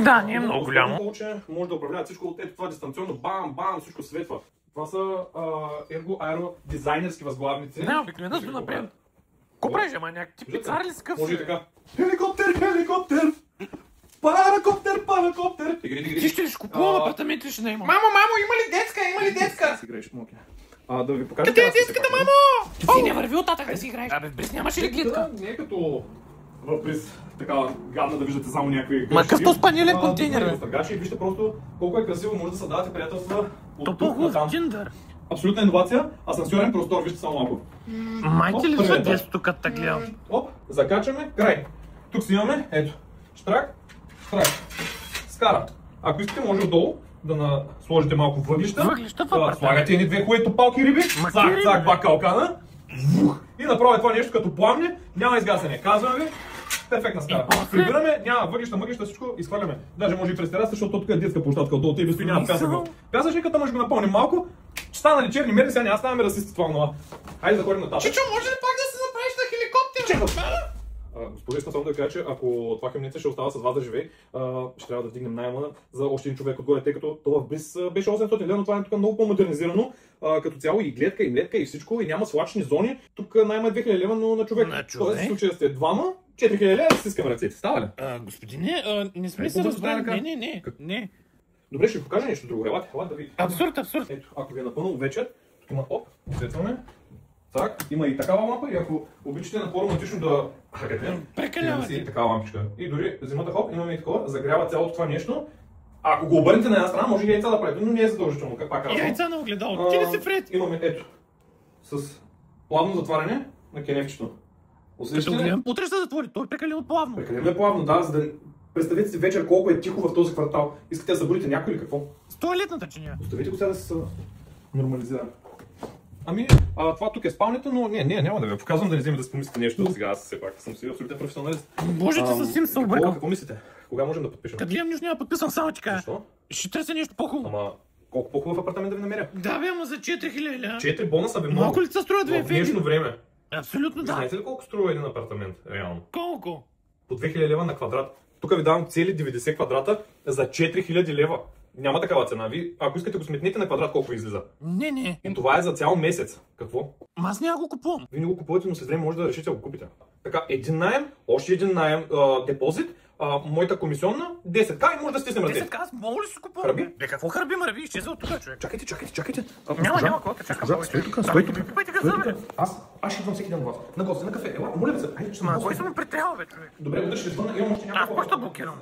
Да, не е много голямо. Повече може да управлява всичко. Ето това дистанционно, бам, бам, всичко светва. Това са ерго аеро дизайнерски възглавници. Не, обикновено сме напред. Ко правиш, ама някакъв ти пицар ли си къв? Може и така. Хеликоптер! Паракоптер! Ти ще ли ще купувам апартамент или ще не има? Мамо, има ли детска? Си играеш, моки. Да ви покажа. Къде е детската, мамо? Ти не върви оттатък да си играеш. Абе, без нямаше ли гледка? Не е като въпрез такава гадна да виждате само някакви Ма къв панелен контейнер, бе? Търгачи, вижте просто колко е красиво, може да се давате приятелства То от тук по-хубав натам. Tinder. Абсолютна иновация, асансьорен простор, вижте само малко. Майки ли Оп, са привет, детството, като те гледам? Оп, закачаме, край. Тук си имаме, ето, штрак, скара. Ако искате, може отдолу да сложите малко въглища. Въглища в апартамент. Слагате едни две хубави топалки риби, цак, два калкана. И направя това нещо като пламне, няма изгасене. Казвам ви, перфектна скара. Прибираме, няма въглища, всичко изхвърляме. Даже може и през тераса, защото тук е детска площадка отдолу, тъй безстои няма пясък. Пясъчниката може да го напълним малко. Станали черни мерки, сега няма ставаме расисти това онова. Хайде да ходим нататък. Чичо, може ли пак да се направиш на хеликоптер? Господин, искам само да кажа, че ако това хемница ще остава с вас да живее, ще трябва да вдигнем найема за още един човек отгоре, тъй като това в Близ беше 800 лева, но това е тук много по-модернизирано като цяло и гледка, и млетка, и всичко, и няма свлачни зони. Тук найема е 2000 лева, но на човек. Тоест, в случая сте двама, 4000 лева, да си искаме ръцете. Става ли? Господине, не сме се разбрали. Не. Добре, ще ви покажа нещо друго. Елате да видите. Абсурд. Ето, ако ви е напълно вечер, тук има светваме. Так, има и такава лампа и ако обичате на по-романтично да Прекалявате. такава лампичка. И дори зимата имаме и такова, загрява цялото това нещо. Ако го обърнете на една страна, може и яйца да правите, но не е задължително, как пак казвам. Яйца на огледало. Ти не си Фред. Имаме ето, с плавно затваряне на кенефчето. Утре ще се затвори, той е прекалено плавно. Прекалено е плавно, да, за да представете си вечер колко е тихо в този квартал. Искате да събудите някой или какво? С туалетната чиния. Оставите го сега да се нормализира. Това тук е спалнята, но няма да ви показвам, да не вземе да си помислите нещо. Сега аз все пак съм си абсолютен професионалист. Боже, че съвсем се объркам. Какво мислите? Кога можем да подпишем? Като гледам, нищо няма подписвам, само ти кажа. Защо? Ще търся нещо по-хубаво. Ама колко по-хубав апартамент да ви намеря? Да бе, ама за 4000 лева. 4 бонуса бе много. Малко ли се струва две в днешно време? Абсолютно да. Знаете ли колко струва един апартамент, реално? Колко? По 2000 лева на квадрат. Тук ви давам цели 90 квадрата за 4000 лева. Няма такава цена. Ви, ако искате го сметнете на квадрат, колко излиза? Не. И това е за цял месец. Какво? Аз няма го купувам. Вие не го купувате, но след време може да решите да го купите. Така, един наем, още един наем, депозит, моята комисионна, 10к и може да стиснем ръце. 10к, аз мога ли си купувам? Хърби? Бе, какво хърби, ма ръби? Изчезва от тук, човек. Чакайте. Няма колко, чакай. Стой тук. Пипайте газа, бе. Аз ще идвам всеки ден на вас. На гости, на кафе. Ела, моля ви се. Ма, кой съм ме прителял, бе, човек? Добре, ще звънна, имам още няколко. Аз какво ще блокирам?